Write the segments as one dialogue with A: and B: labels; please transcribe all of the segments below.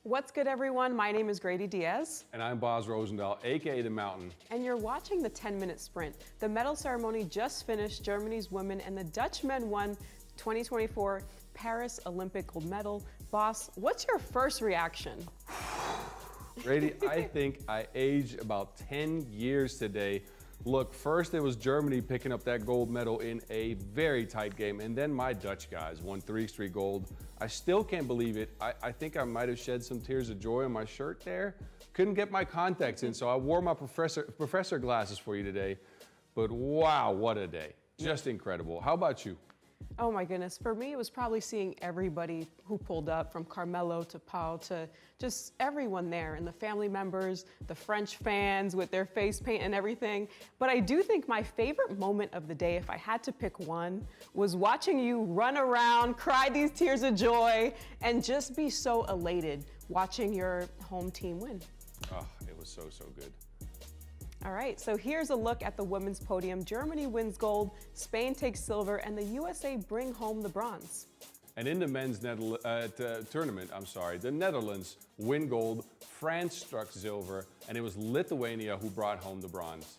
A: What's good, everyone? My name is Greydy Diaz.
B: And I'm Rozendaal, aka The Mountain.
A: And you're watching the 10-minute sprint. The medal ceremony just finished. Germany's women and the Dutch men won 2024 Paris Olympic gold medal. Boss, what's your first reaction?
B: Greydy, I think I aged about 10 years today. Look, first it was Germany picking up that gold medal in a very tight game, and then my Dutch guys won 3x3 gold. I still can't believe it. I think I might have shed some tears of joy on my shirt there. Couldn't get my contacts in, so I wore my professor glasses for you today. But wow, what a day. Just incredible. How about you?
A: Oh my goodness, for me it was probably seeing everybody who pulled up, from Carmelo to Pau to just everyone there, and the family members, the French fans with their face paint and everything. But I do think my favorite moment of the day, if I had to pick one, was watching you run around, cry these tears of joy, and just be so elated watching your home team win.
B: Oh, it was so good.
A: All right, so here's a look at the women's podium. Germany wins gold, Spain takes silver, and the USA bring home the bronze.
B: And in the men's tournament, the Netherlands win gold, France struck silver, and it was Lithuania who brought home the bronze.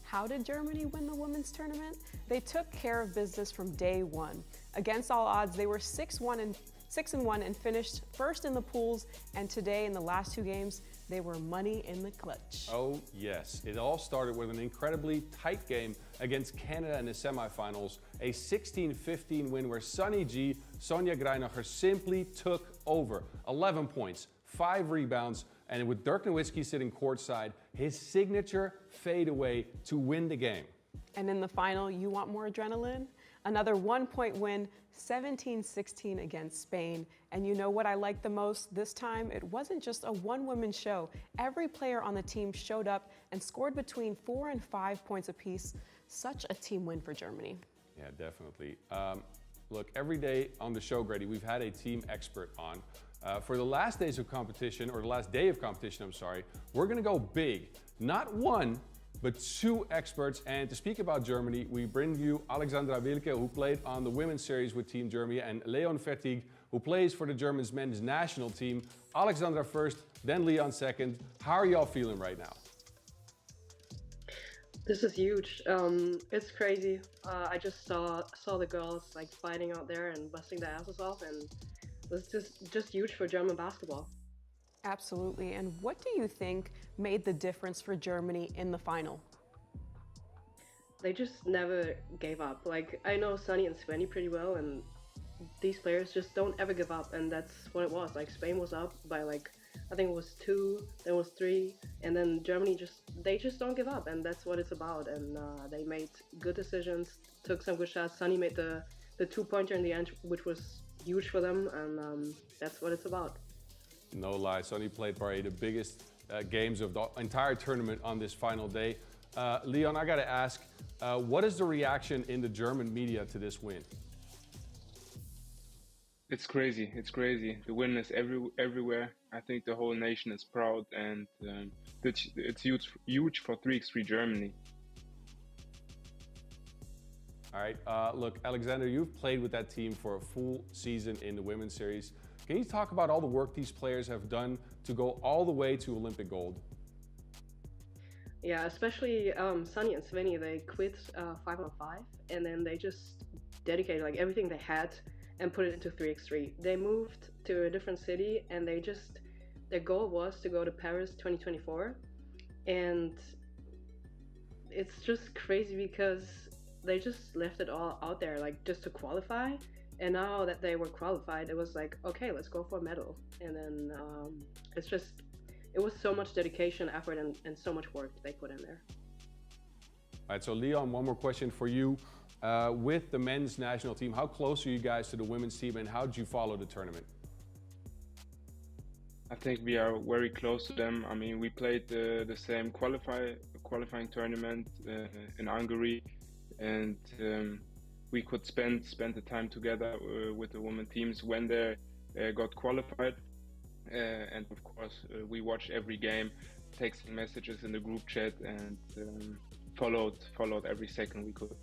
A: How did Germany win the women's tournament? They took care of business from day one. Against all odds, they were 6-1 and finished first in the pools, and today in the last two games, they were money in the clutch.
B: Oh yes, it all started with an incredibly tight game against Canada in the semifinals, a 16-15 win where Sonny G, Sonja Greinacher simply took over. 11 points, 5 rebounds, and with Dirk Nowitzki sitting courtside, his signature fadeaway to win the game.
A: And in the final, you want more adrenaline? Another 1-point win, 17-16 against Spain. And you know what I liked the most? This time, it wasn't just a one-woman show. Every player on the team showed up and scored between 4 and 5 points apiece. Such a team win for Germany.
B: Yeah, definitely. Look, every day on the show, Greydy, we've had a team expert on. For the last days of competition, or the last day of competition, I'm sorry, we're gonna go big. Not one, but 2 experts. And to speak about Germany, we bring you Alexandra Wilke, who played on the women's series with Team Germany, and Leon Vertig, who plays for the German men's national team. Alexandra first, then Leon second. How are y'all feeling right now?
C: This is huge. It's crazy. I just saw the girls like fighting out there and busting their asses off, and it was just huge for German basketball.
A: Absolutely. And what do you think made the difference for Germany in the final?
C: They just never gave up. Like, I know Sonny and Svenny pretty well, and these players just don't ever give up, and that's what it was. Like, Spain was up by like, I think it was 2, then it was 3, and then Germany they just don't give up, and that's what it's about. And they made good decisions, took some good shots. Sonny made the 2-pointer in the end, which was huge for them, and that's what it's about.
B: No lie, Sonny played probably the biggest games of the entire tournament on this final day. Leon, I gotta ask, what is the reaction in the German media to this win?
D: It's crazy, it's crazy. The win is everywhere. I think the whole nation is proud, and it's huge for 3x3 Germany.
B: All right, look, Alexander, you've played with that team for a full season in the women's series. Can you talk about all the work these players have done to go all the way to Olympic gold?
C: Yeah, especially Sonny and Svenny, they quit 5-on-5, and then they just dedicated like everything they had and put it into 3x3. They moved to a different city, and their goal was to go to Paris 2024. And it's just crazy because they just left it all out there, like just to qualify. And now that they were qualified, it was like, okay, let's go for a medal. And then it was so much dedication, effort, and so much work they put in there.
B: All right, so Leon, one more question for you. With the men's national team, how close are you guys to the women's team, and how did you follow the tournament?
D: I think we are very close to them. I mean, we played the same qualifying tournament in Hungary, and we could spend the time together with the women teams when they got qualified. And of course, we watched every game, texting messages in the group chat, and followed every second we could.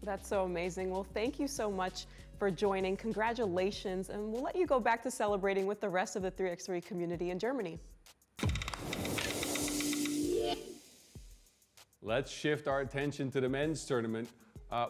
A: That's so amazing. Well, thank you so much for joining. Congratulations, and we'll let you go back to celebrating with the rest of the 3x3 community in Germany.
B: Let's shift our attention to the men's tournament.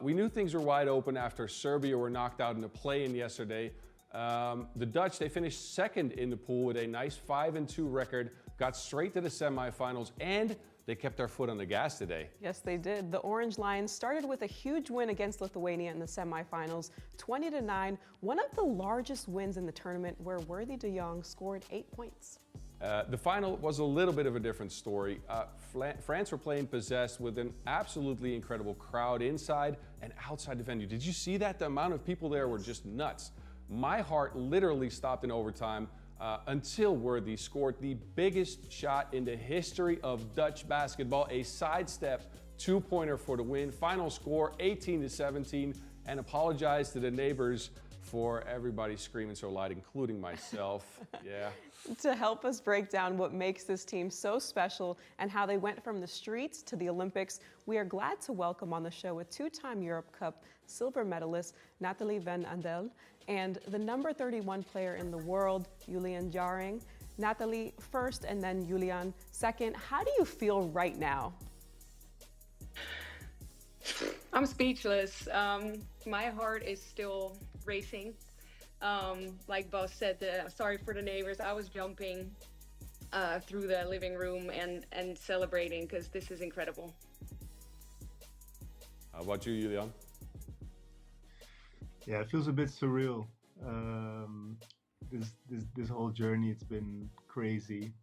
B: We knew things were wide open after Serbia were knocked out in the play-in yesterday. The Dutch, they finished second in the pool with a nice 5-2 record, got straight to the semifinals, and they kept their foot on the gas today.
A: Yes, they did. The Orange Lions started with a huge win against Lithuania in the semifinals, 20-9, one of the largest wins in the tournament, where Worthy de Jong scored 8 points.
B: The final was a little bit of a different story. France were playing possessed with an absolutely incredible crowd inside and outside the venue. Did you see that? The amount of people there were just nuts. My heart literally stopped in overtime until Worthy scored the biggest shot in the history of Dutch basketball, a sidestep two-pointer for the win. Final score 18-17, and apologize to the neighbors for everybody screaming so loud, including myself. Yeah.
A: To help us break down what makes this team so special and how they went from the streets to the Olympics, we are glad to welcome on the show a two-time Europe Cup silver medalist, Nathalie van Andel, and the number 31 player in the world, Julian Jaring. Nathalie first and then Julian second. How do you feel right now?
E: I'm speechless. My heart is still racing. Like Boss said, sorry for the neighbors. I was jumping through the living room and celebrating because this is incredible.
B: How about you, Julian?
F: Yeah, it feels a bit surreal. This whole journey, it's been crazy,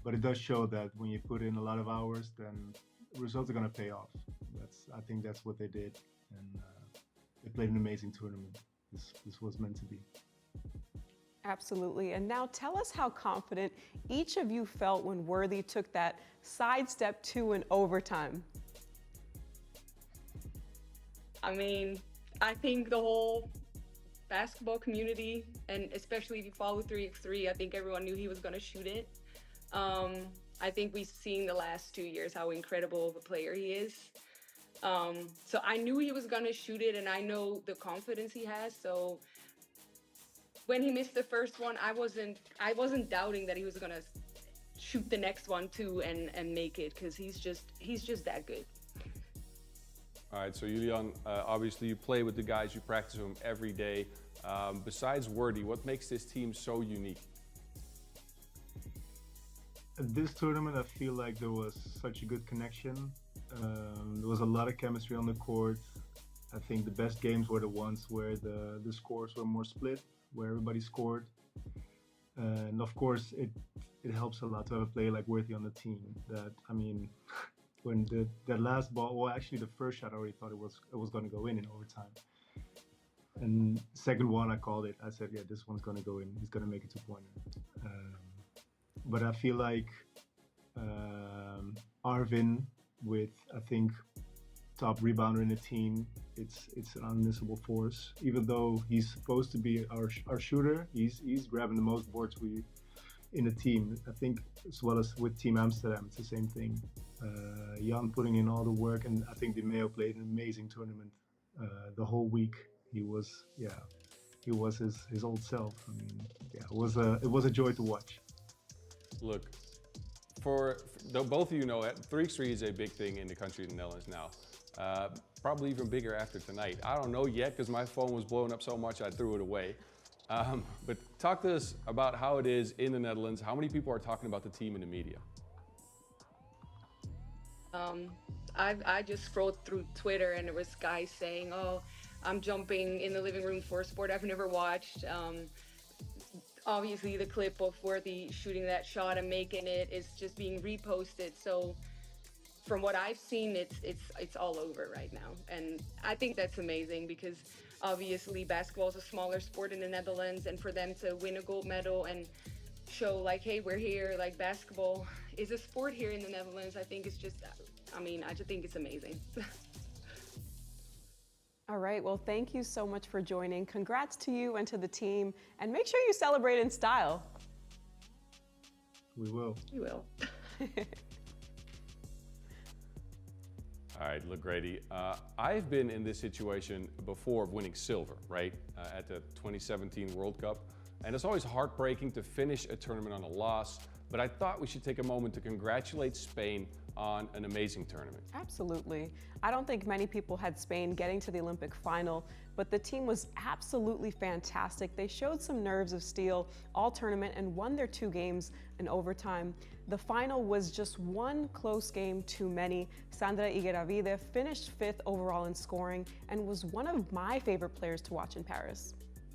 F: but it does show that when you put in a lot of hours, then results are gonna pay off. I think that's what they did, and they played an amazing tournament. This was meant to be.
A: Absolutely. And now tell us how confident each of you felt when Worthy took that sidestep two in overtime.
E: I mean, I think the whole basketball community, and especially if you follow 3x3, I think everyone knew he was going to shoot it. I think we've seen the last 2 years how incredible of a player he is. So I knew he was going to shoot it, and I know the confidence he has. So when he missed the first one, I wasn't doubting that he was going to shoot the next one too and make it, because he's just that good.
B: All right, so Julian, obviously you play with the guys, you practice with them every day. Besides Worthy, what makes this team so unique?
F: At this tournament, I feel like there was such a good connection. There was a lot of chemistry on the court. I think the best games were the ones where the scores were more split, where everybody scored. And of course, it helps a lot to have a player like Worthy on the team. That, I mean, when that last ball, well, actually the first shot, I already thought it was going to go in overtime. And second one, I called it. I said, yeah, this one's going to go in. He's going to make a two-pointer. But I feel like Arvin, with, I think, top rebounder in the team, it's an unmissable force. Even though he's supposed to be our shooter, he's grabbing the most boards in the team. I think as well as with Team Amsterdam, it's the same thing. Jan putting in all the work, and I think Di Maio played an amazing tournament. The whole week he was his old self. I mean, yeah, it was a joy to watch.
B: Look, for both of you know, 3x3 is a big thing in the country of the Netherlands now. Probably even bigger after tonight. I don't know yet because my phone was blowing up so much I threw it away. But talk to us about how it is in the Netherlands. How many people are talking about the team in the media?
E: I just scrolled through Twitter and there was guys saying, "Oh, I'm jumping in the living room for a sport I've never watched." Obviously, the clip of Worthy shooting that shot and making it is just being reposted. So, from what I've seen, it's all over right now, and I think that's amazing because obviously basketball is a smaller sport in the Netherlands, and for them to win a gold medal and show like, hey, we're here, like basketball is a sport here in the Netherlands, I think it's just, I just think it's amazing.
A: All right, well, thank you so much for joining. Congrats to you and to the team, and make sure you celebrate in style.
F: We will.
E: You will.
B: All All right, look, Grady, I've been in this situation before of winning silver, right, at the 2017 World Cup. And it's always heartbreaking to finish a tournament on a loss, but I thought we should take a moment to congratulate Spain on an amazing tournament.
A: Absolutely. I don't think many people had Spain getting to the Olympic final, but the team was absolutely fantastic. They showed some nerves of steel all tournament and won their 2 games in overtime. The final was just one close game too many. Sandra Higueravide finished 5th overall in scoring and was one of my favorite players to watch in Paris.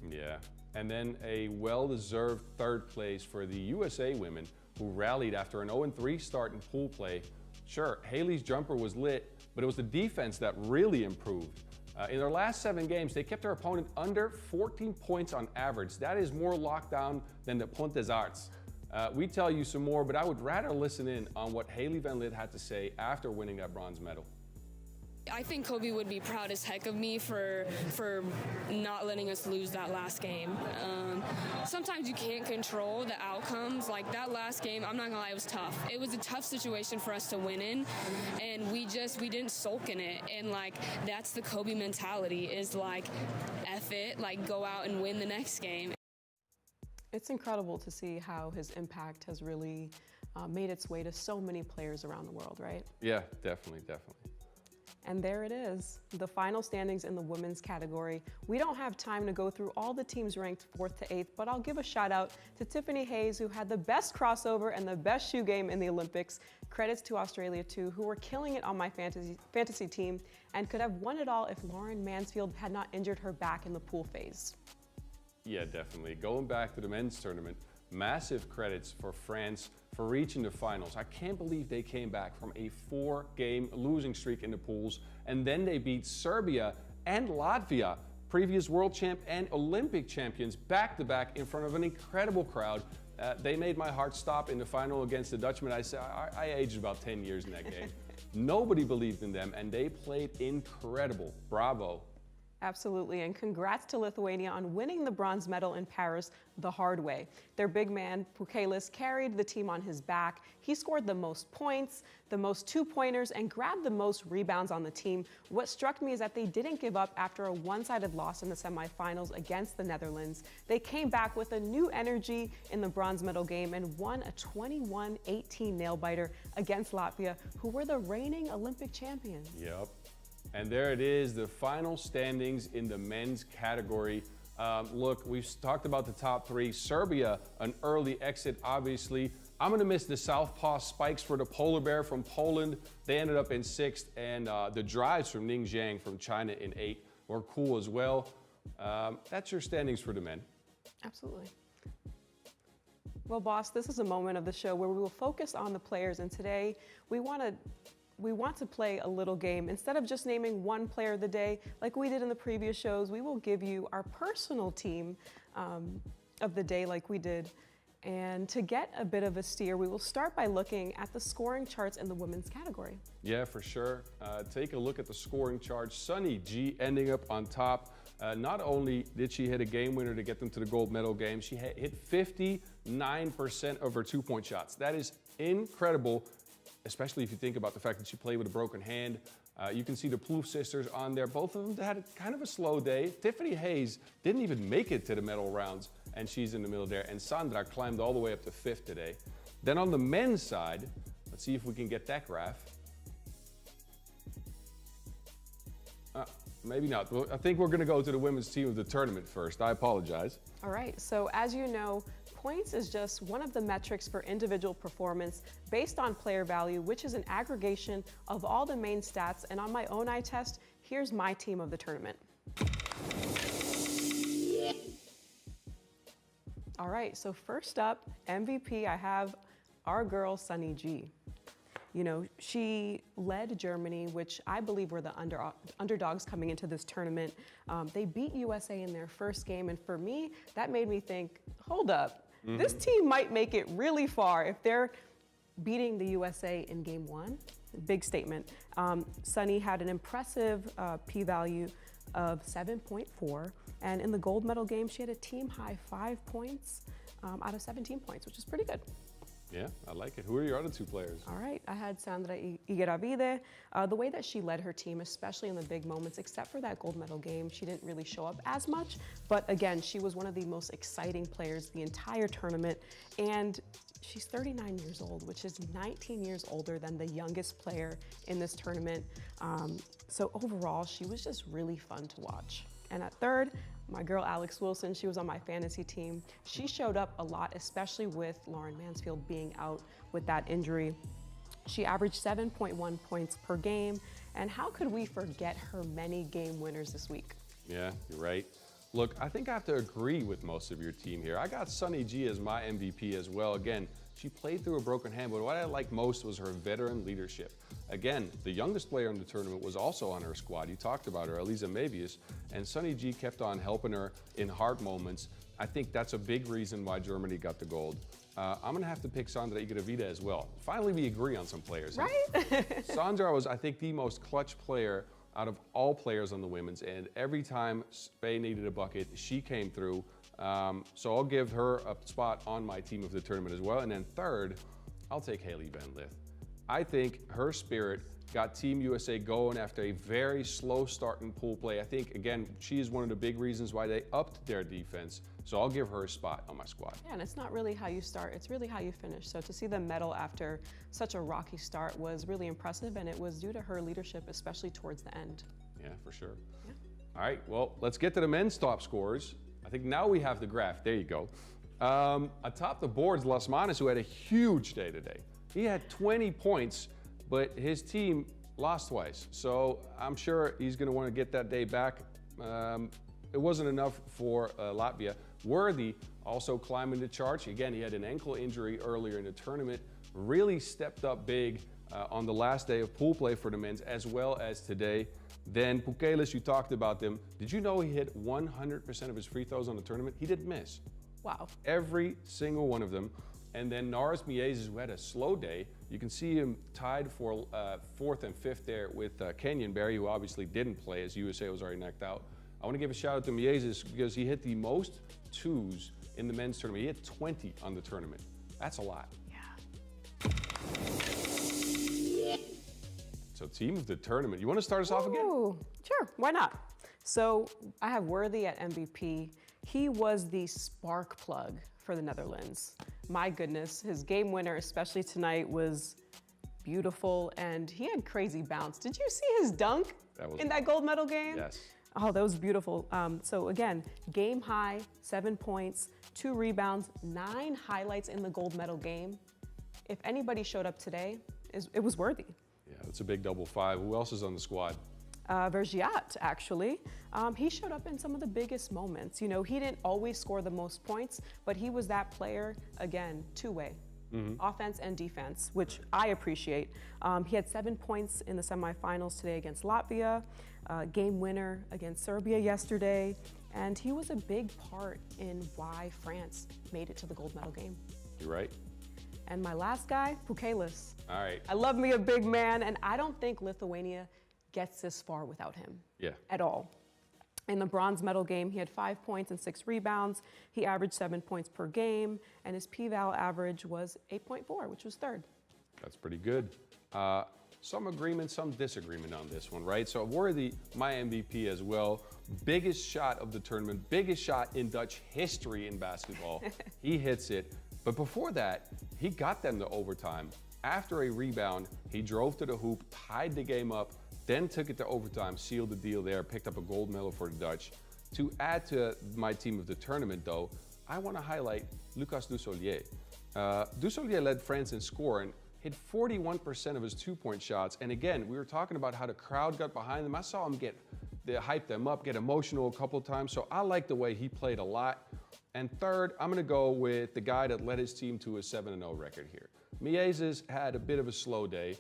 B: Yeah, and then a well-deserved 3rd place for the USA women, who rallied after an 0-3 start in pool play. Sure, Haley's jumper was lit, but it was the defense that really improved. In their last 7 games, they kept their opponent under 14 points on average. That is more lockdown than the Pont des Arts. We tell you some more, but I would rather listen in on what Haley Van Lith had to say after winning that bronze medal.
G: I think Kobe would be proud as heck of me for not letting us lose that last game. Sometimes you can't control the outcomes. Like that last game, I'm not gonna lie, it was tough. It was a tough situation for us to win in, and we didn't sulk in it. And like that's the Kobe mentality, is like F it, like go out and win the next game.
A: It's incredible to see how his impact has really made its way to so many players around the world, right?
B: Yeah, definitely.
A: And there it is, the final standings in the women's category. We don't have time to go through all the teams ranked 4th to 8th, but I'll give a shout out to Tiffany Hayes, who had the best crossover and the best shoe game in the Olympics. Credits to Australia too, who were killing it on my fantasy team and could have won it all if Lauren Mansfield had not injured her back in the pool phase.
B: Yeah, definitely. Going back to the men's tournament, massive credits for France for reaching the finals. I can't believe they came back from a 4-game losing streak in the pools, and then they beat Serbia and Latvia, previous world champ and Olympic champions, back-to-back in front of an incredible crowd. They made my heart stop in the final against the Dutchmen. I aged about 10 years in that game. Nobody believed in them, and they played incredible. Bravo.
A: Absolutely, and congrats to Lithuania on winning the bronze medal in Paris the hard way. Their big man, Pukelis, carried the team on his back. He scored the most points, the most 2-pointers, and grabbed the most rebounds on the team. What struck me is that they didn't give up after a one-sided loss in the semifinals against the Netherlands. They came back with a new energy in the bronze medal game and won a 21-18 nail-biter against Latvia, who were the reigning Olympic champions.
B: Yep. And there it is, the final standings in the men's category. Look, we've talked about the top 3. Serbia, an early exit, obviously. I'm gonna miss the southpaw spikes for the polar bear from Poland. They ended up in 6th, and the drives from Ning Zhang from China in 8th were cool as well. That's your standings for the men.
A: Absolutely. Well, boss, this is a moment of the show where we will focus on the players, and today we want to play a little game. Instead of just naming one player of the day, like we did in the previous shows, we will give you our personal team of the day like we did. And to get a bit of a steer, we will start by looking at the scoring charts in the women's category.
B: Yeah, for sure. Take a look at the scoring charts. Sunny G ending up on top. Not only did she hit a game winner to get them to the gold medal game, she hit 59% of her 2-point shots. That is incredible, especially if you think about the fact that she played with a broken hand. You can see the Plouffe sisters on there. Both of them had kind of a slow day. Tiffany Hayes didn't even make it to the medal rounds, and she's in the middle there. And Sandra climbed all the way up to 5th today. Then on the men's side, let's see if we can get that graph. Maybe not. Well, I think we're going to go to the women's team of the tournament first. I apologize.
A: All right, so as you know, points is just one of the metrics for individual performance based on player value, which is an aggregation of all the main stats. And on my own eye test, here's my team of the tournament. All right, so first up, MVP, I have our girl, Sunny G. You know, she led Germany, which I believe were the underdogs coming into this tournament. They beat USA in their first game, and for me, that made me think, hold up, this team might make it really far if they're beating the USA in game 1. Big statement. Sunny had an impressive p-value of 7.4, and in the gold medal game, she had a team high 5 points out of 17 points, which is pretty good.
B: Yeah, I like it. Who are your other two players?
A: All right, I had Sandra Igueravide. The way that she led her team, especially in the big moments, except for that gold medal game, she didn't really show up as much. But again, she was one of the most exciting players the entire tournament. And she's 39 years old, which is 19 years older than the youngest player in this tournament. So overall, she was just really fun to watch. And at third, my girl Alex Wilson, she was on my fantasy team. She showed up a lot, especially with Lauren Mansfield being out with that injury. She averaged 7.1 points per game. And how could we forget her many game winners this week?
B: Yeah, you're right. Look, I think I have to agree with most of your team here. I got Sunny G as my MVP as well. Again, she played through a broken hand, but what I liked most was her veteran leadership. Again, the youngest player in the tournament was also on her squad. You talked about her, Elisa Mavius, and Sunny G kept on helping her in hard moments. I think that's a big reason why Germany got the gold. I'm gonna have to pick Sandra Igueravide as well. Finally, we agree on some players.
A: Right?
B: Sandra was, I think, the most clutch player out of all players on the women's, and every time Spain needed a bucket, she came through. So I'll give her a spot on my team of the tournament as well. And then third, I'll take Haley Van Lith. I think her spirit got Team USA going after a very slow start in pool play. I think, again, she is one of the big reasons why they upped their defense. So I'll give her a spot on my squad.
A: Yeah, and it's not really how you start, it's really how you finish. So to see them medal after such a rocky start was really impressive, and it was due to her leadership, especially towards the end.
B: Yeah, for sure.
A: Yeah.
B: All right, well, let's get to the men's top scorers. I think now we have the graph. There you go. Atop the boards, Las Manas, who had a huge day today. He had 20 points, but his team lost twice. So I'm sure he's going to want to get that day back. It wasn't enough for Latvia. Worthy also climbing the charts. Again, he had an ankle injury earlier in the tournament. Really stepped up big on the last day of pool play for the men's, as well as today. Then Pukelis, you talked about them. Did you know he hit 100% of his free throws on the tournament? He didn't miss.
A: Wow.
B: Every single one of them. And then Norris Miezes, who had a slow day. You can see him tied for fourth and fifth there with Kenyon Berry, who obviously didn't play as USA was already knocked out. I want to give a shout out to Miezes because he hit the most twos in the men's tournament. He hit 20 on the tournament. That's a lot.
A: Yeah.
B: So team of the tournament. You want to start us off again?
A: Ooh, sure, why not? So I have Worthy at MVP. He was the spark plug for the Netherlands. My goodness, his game winner, especially tonight, was beautiful, and he had crazy bounce. Did you see his dunk in that gold medal game?
B: Yes.
A: Oh, that was beautiful. So again, game high, 7 points, 2 rebounds, 9 highlights in the gold medal game. If anybody showed up today, it was Worthy.
B: Yeah, that's a big double five. Who else is on the squad?
A: Vergiat, actually. He showed up in some of the biggest moments. You know, he didn't always score the most points, but he was that player, again, two-way. Offense and defense, which I appreciate. He had 7 points in the semifinals today against Latvia, game winner against Serbia yesterday, and he was a big part in why France made it to the gold medal game.
B: You're right.
A: And my last guy, Pukelis.
B: All right.
A: I love me a big man, and I don't think Lithuania gets this far without him.
B: Yeah.
A: At all. In the bronze medal game, he had 5 points and 6 rebounds. He averaged 7 points per game, and his p-val average was 8.4, which was third.
B: That's pretty good. Some agreement, some disagreement on this one, right? So Worthy, my MVP as well. Biggest shot of the tournament, biggest shot in Dutch history in basketball. He hits it. But before that, he got them to overtime. After a rebound, he drove to the hoop, tied the game up, then took it to overtime, sealed the deal there, picked up a gold medal for the Dutch. To add to my team of the tournament, though, I want to highlight Lucas Dussolier. Dussolier led France in scoring, hit 41% of his two-point shots. And again, we were talking about how the crowd got behind them. I saw him hype them up, get emotional a couple times. So I like the way he played a lot. And third, I'm going to go with the guy that led his team to a 7-0 record here. Miezes had a bit of a slow day.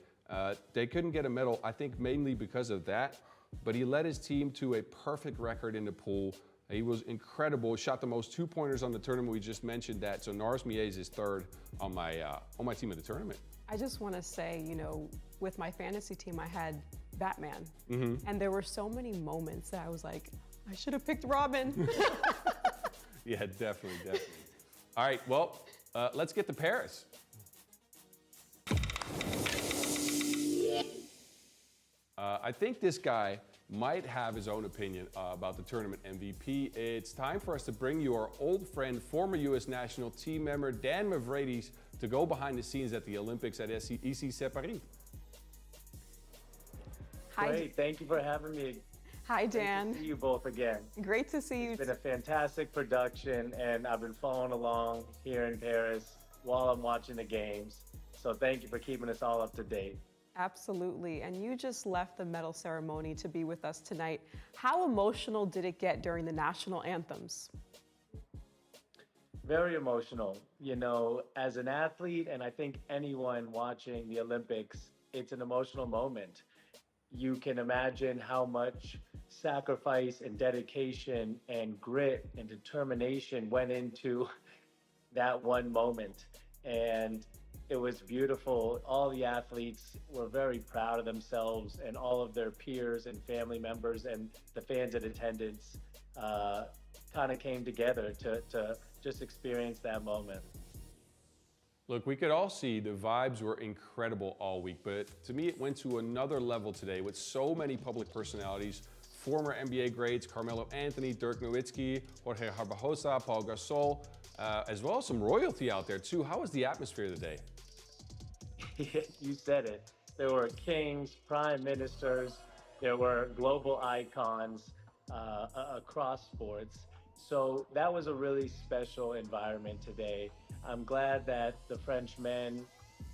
B: They couldn't get a medal, I think mainly because of that, but he led his team to a perfect record in the pool. He was incredible, shot the most two-pointers on the tournament. We just mentioned that, so Norris Miezes is third on my team of the tournament.
A: I just want to say, you know, with my fantasy team, I had Batman, and there were so many moments that I was like, I should have picked Robin.
B: Yeah, definitely. All right, well, let's get to Paris. I think this guy might have his own opinion about the tournament MVP. It's time for us to bring you our old friend, former U.S. national team member, Dan Mavridis, to go behind the scenes at the Olympics at FIBA3x3 Paris.
H: Great, thank you for having me.
A: Hi, Dan.
H: Great to see you both again.
A: Great to see you.
H: It's been a fantastic production, and I've been following along here in Paris while I'm watching the games. So thank you for keeping us all up to date.
A: Absolutely. And you just left the medal ceremony to be with us tonight. How emotional did it get during the national anthems?
H: Very emotional. You know, as an athlete, and I think anyone watching the Olympics, it's an emotional moment. You can imagine how much sacrifice and dedication and grit and determination went into that one moment. And it was beautiful. All the athletes were very proud of themselves, and all of their peers and family members and the fans in attendance kind of came together to just experience that moment.
B: Look, we could all see the vibes were incredible all week, but to me it went to another level today with so many public personalities, former NBA greats, Carmelo Anthony, Dirk Nowitzki, Jorge Barbosa, Paul Gasol, as well as some royalty out there too. How was the atmosphere today?
H: You said it. There were kings, prime ministers, there were global icons across sports. So that was a really special environment today. I'm glad that the French men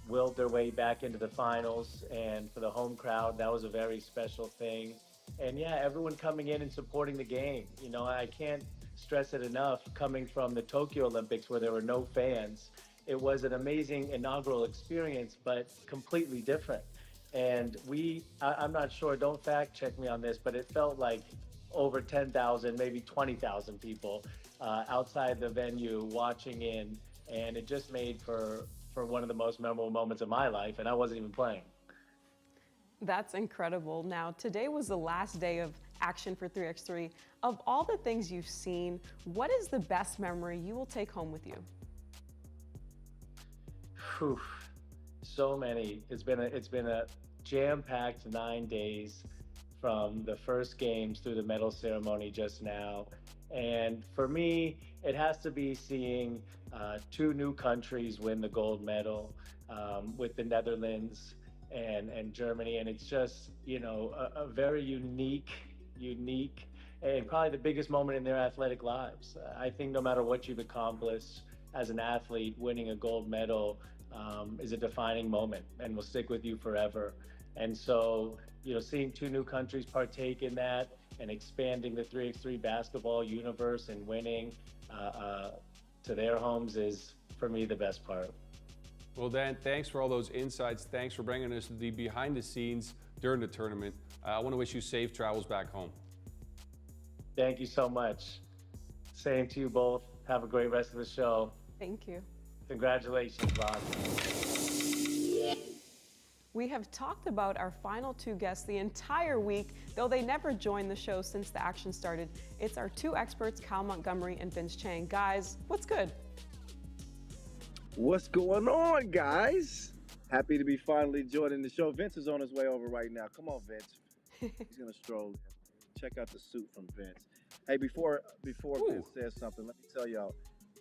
H: willed their way back into the finals, and for the home crowd, that was a very special thing. And yeah, everyone coming in and supporting the game. You know, I can't stress it enough, coming from the Tokyo Olympics where there were no fans. It was an amazing inaugural experience, but completely different. And I'm not sure, don't fact check me on this, but it felt like over 10,000, maybe 20,000 people outside the venue watching in. And it just made for one of the most memorable moments of my life, and I wasn't even playing.
A: That's incredible. Now, today was the last day of action for 3x3. Of all the things you've seen, what is the best memory you will take home with you?
H: Whew, so many. It's been a jam-packed 9 days from the first games through the medal ceremony just now. And for me, it has to be seeing two new countries win the gold medal with the Netherlands and Germany. And it's just, you know, a very unique, and probably the biggest moment in their athletic lives. I think no matter what you've accomplished as an athlete, winning a gold medal is a defining moment and will stick with you forever. And so, you know, seeing two new countries partake in that and expanding the 3x3 basketball universe and winning to their homes is, for me, the best part.
B: Well, Dan, thanks for all those insights. Thanks for bringing us the behind the scenes during the tournament. I want to wish you safe travels back home.
H: Thank you so much. Same to you both. Have a great rest of the show.
A: Thank you.
H: Congratulations, Ron.
A: We have talked about our final two guests the entire week, though they never joined the show since the action started. It's our two experts, Kyle Montgomery and Vince Chang. Guys, what's good?
I: What's going on, guys? Happy to be finally joining the show. Vince is on his way over right now. Come on, Vince. He's gonna stroll in. Check out the suit from Vince. Hey, before Vince says something, let me tell y'all,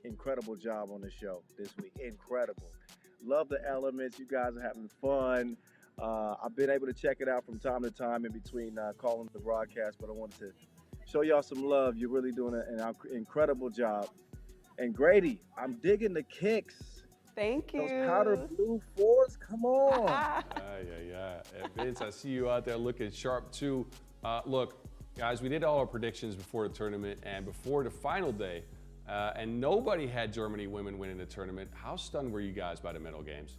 I: incredible job on the show this week. Incredible. Love the elements. You guys are having fun. I've been able to check it out from time to time in between calling the broadcast, but I wanted to show y'all some love. You're really doing an incredible job. And Greydy, I'm digging the kicks.
A: Thank you.
I: Those powder blue fours, come on.
B: Yeah. Vince, I see you out there looking sharp too. Look, guys, we did all our predictions before the tournament and before the final day. And nobody had Germany women winning the tournament. How stunned were you guys by the medal games?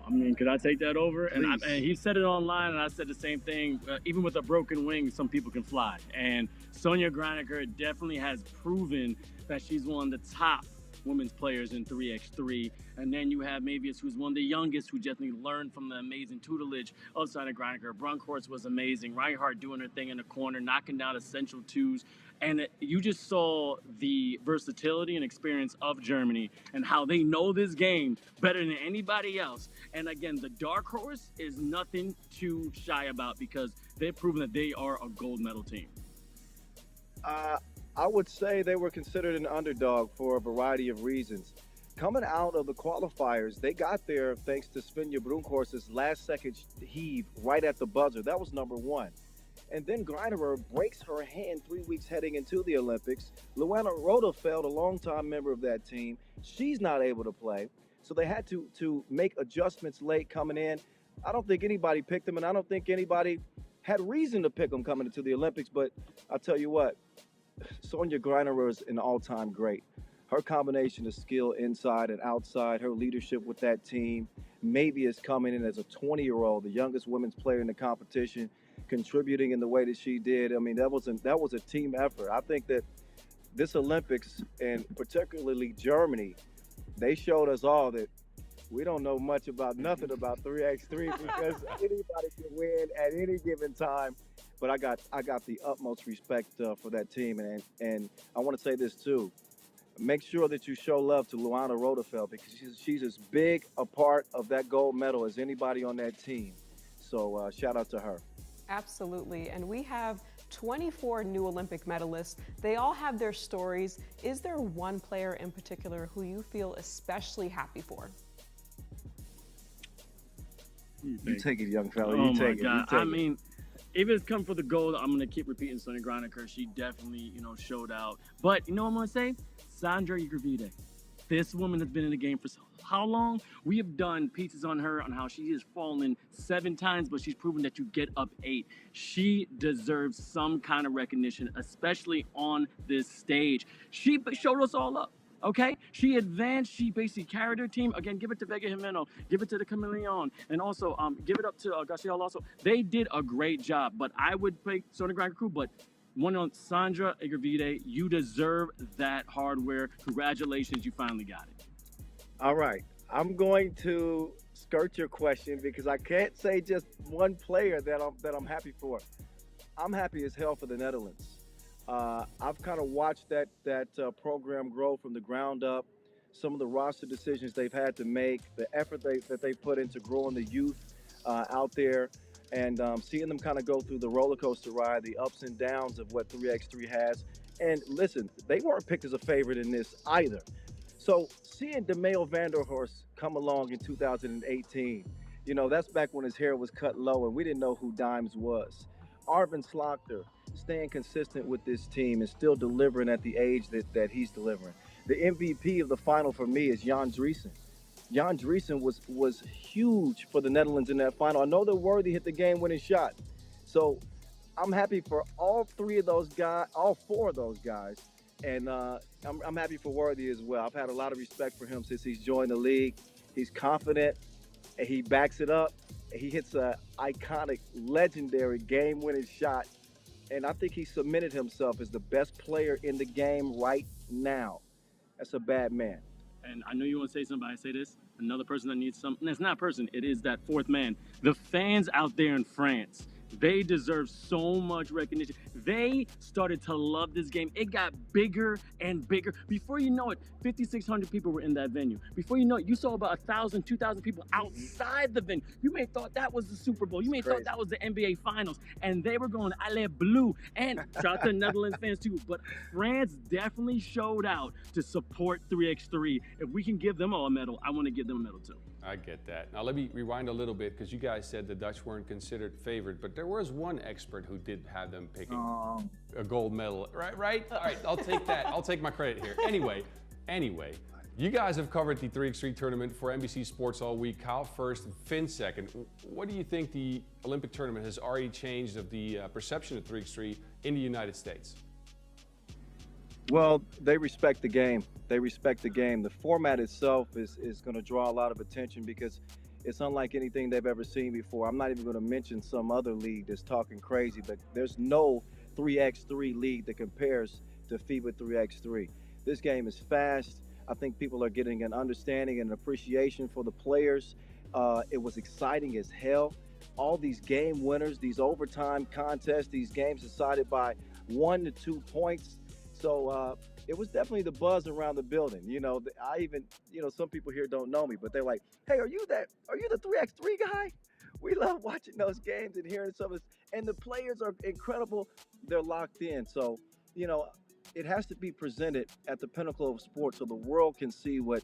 J: I mean, could I take that over? And he said it online, and I said the same thing. Even with a broken wing, some people can fly. And Sonia Graneker definitely has proven that she's one of the top women's players in 3x3. And then you have Mavius, who's one of the youngest, who definitely learned from the amazing tutelage of Sonia Graneker. Brunkhorst was amazing. Reinhardt doing her thing in the corner, knocking down essential twos. And you just saw the versatility and experience of Germany and how they know this game better than anybody else. And again, the dark horse is nothing to shy about because they've proven that they are a gold medal team.
I: I would say they were considered an underdog for a variety of reasons. Coming out of the qualifiers, they got there thanks to Svenja Brunkhorst's last-second heave right at the buzzer. That was number one. And then Greiderer breaks her hand 3 weeks heading into the Olympics. Luana Rodefeld, a longtime member of that team, she's not able to play. So they had to make adjustments late coming in. I don't think anybody picked them, and I don't think anybody had reason to pick them coming into the Olympics. But I'll tell you what, Sonja Greiderer is an all-time great. Her combination of skill inside and outside, her leadership with that team, maybe is coming in as a 20-year-old, the youngest women's player in the competition, contributing in the way that she did. I mean, that was a team effort. I think that this Olympics, and particularly Germany, they showed us all that we don't know much about nothing about 3x3 because anybody can win at any given time. But I got the utmost respect for that team, and I want to say this too. Make sure that you show love to Luana Rodefeld because she's as big a part of that gold medal as anybody on that team. So shout out to her.
A: Absolutely. And we have 24 new Olympic medalists. They all have their stories. Is there one player in particular who you feel especially happy for?
I: You take it, young fella.
J: Oh
I: You take
J: my God.
I: it. You take
J: I
I: it.
J: mean, if it's come for the gold, I'm going to keep repeating Sonja Greiderer. She definitely, showed out. But you know what I'm going to say? Sandra Iguravide. This woman has been in the game for how long? We have done pieces on her on how she has fallen 7 times, but she's proven that you get up 8. She deserves some kind of recognition, especially on this stage. She showed us all up. Okay, she advanced. She basically carried her team. Again, give it to Vega Jimeno, give it to the Chameleon, and also give it up to Garcia Lasso. They did a great job. But I would pick Sonja Greiderer, but one on Sandra Iguravide. You deserve that hardware. Congratulations, you finally got it.
I: All right, I'm going to skirt your question because I can't say just one player that I'm happy for. I'm happy as hell for the Netherlands. I've kind of watched that program grow from the ground up. Some of the roster decisions they've had to make, the effort that they put into growing the youth out there, and seeing them kind of go through the roller coaster ride, the ups and downs of what 3x3 has. And listen, they weren't picked as a favorite in this either. So seeing DeMeo Vanderhorst come along in 2018, that's back when his hair was cut low and we didn't know who Dimes was. Arvin Slaughter staying consistent with this team and still delivering at the age that he's delivering. The MVP of the final for me is Jan Driessen. Jan Driessen was huge for the Netherlands in that final. I know that Worthy hit the game-winning shot. So I'm happy for all 4 of those guys. And I'm happy for Worthy as well. I've had a lot of respect for him since he's joined the league. He's confident, and he backs it up. He hits an iconic, legendary game-winning shot. And I think he cemented himself as the best player in the game right now. That's a bad man.
J: And I know you want to say something, but I say this. Another person that needs something. It's not a person. It is that 4th man. The fans out there in France. They deserve so much recognition. They started to love this game. It got bigger and bigger. Before you know it, 5,600 people were in that venue. Before you know it, you saw about 1,000, 2,000 people outside the venue. You may have thought that was the Super Bowl. You may have thought that was the NBA Finals. And they were going Allez Bleu. And shout out to Netherlands fans too. But France definitely showed out to support 3x3. If we can give them all a medal, I want to give them a medal too.
B: I get that. Now let me rewind a little bit because you guys said the Dutch weren't considered favored, but there was one expert who did have them picking a gold medal. Right? All right, I'll take that. I'll take my credit here. Anyway, you guys have covered the 3x3 tournament for NBC Sports all week. Kyle first, Finn second. What do you think the Olympic tournament has already changed of the perception of 3x3 in the United States?
I: Well, they respect the game. They respect the game. The format itself is going to draw a lot of attention because it's unlike anything they've ever seen before. I'm not even going to mention some other league that's talking crazy, but there's no 3x3 league that compares to FIBA3x3. This game is fast. I think people are getting an understanding and an appreciation for the players. It was exciting as hell. All these game winners, these overtime contests, these games decided by 1 to 2 points. So it was definitely the buzz around the building. You know, I even, you know, some people here don't know me, but they're like, hey, are you the 3x3 guy? We love watching those games and hearing some of this. And the players are incredible. They're locked in. So, you know, it has to be presented at the pinnacle of sports so the world can see what,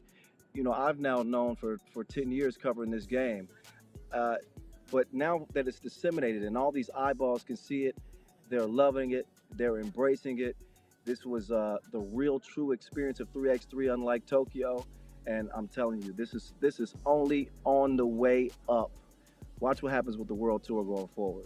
I: you know, I've now known for 10 years covering this game. But now that it's disseminated and all these eyeballs can see it, they're loving it, they're embracing it. This was the real true experience of 3x3, unlike Tokyo. And I'm telling you, this is only on the way up. Watch what happens with the World Tour going forward.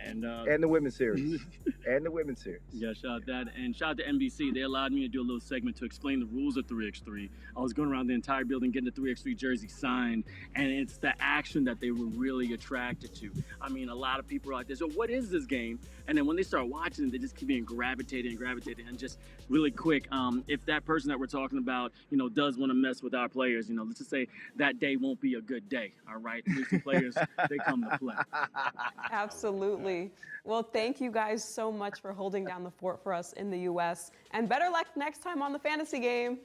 I: And the Women's Series. And the Women's Series.
J: Yeah, shout out that. And shout out to NBC. They allowed me to do a little segment to explain the rules of 3x3. I was going around the entire building getting the 3x3 jersey signed, and it's the action that they were really attracted to. I mean, a lot of people are like, so what is this game? And then when they start watching it, they just keep being gravitated. And just really quick, if that person that we're talking about, you know, does want to mess with our players, you know, let's just say that day won't be a good day, all right? At least the players, they come to play.
A: Absolutely. Well, thank you guys so much for holding down the fort for us in the U.S. And better luck next time on the fantasy game.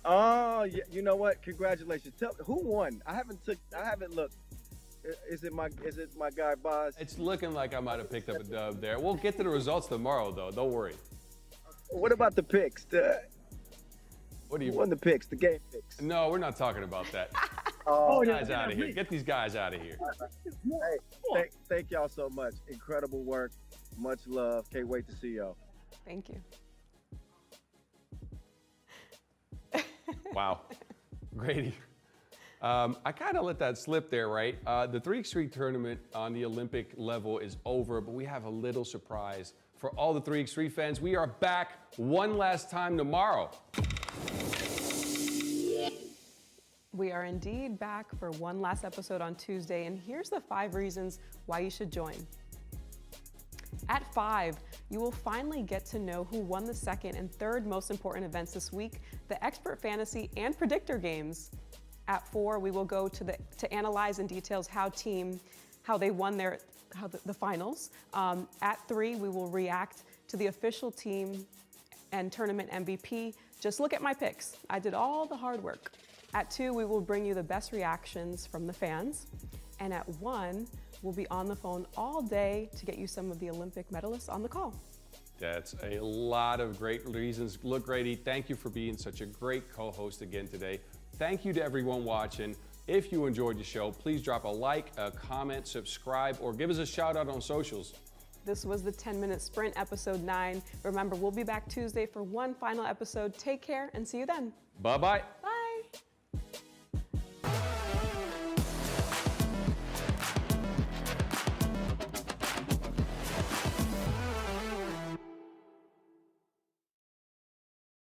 I: Oh, yeah, you know what? Congratulations. Tell who won? I haven't looked. Is it my guy Boz?
B: It's looking like I might have picked up a dub there. We'll get to the results tomorrow, though. Don't worry.
I: What about the picks?
B: What do you
I: who won the picks? The game picks?
B: No, we're not talking about that. Guys out of here. Get these guys out of here.
I: Hey, thank y'all so much. Incredible work. Much love. Can't wait to see y'all.
A: Thank you.
B: Wow. Grady. I kind of let that slip there, right? The 3x3 tournament on the Olympic level is over, but we have a little surprise for all the 3x3 fans. We are back one last time tomorrow.
A: We are indeed back for one last episode on Tuesday, and here's the 5 reasons why you should join. At 5, you will finally get to know who won the second and third most important events this week, the expert fantasy and predictor games. At 4, we will go to analyze in details how they won the finals. At 3, we will react to the official team and tournament MVP. Just look at my picks. I did all the hard work. At 2, we will bring you the best reactions from the fans. And at 1, we'll be on the phone all day to get you some of the Olympic medalists on the call.
B: That's a lot of great reasons. Look, Grady, thank you for being such a great co-host again today. Thank you to everyone watching. If you enjoyed the show, please drop a like, a comment, subscribe, or give us a shout out on socials.
A: This was the 10-Minute Sprint, episode 9. Remember, we'll be back Tuesday for one final episode. Take care and see you then.
B: Bye-bye.
A: Bye.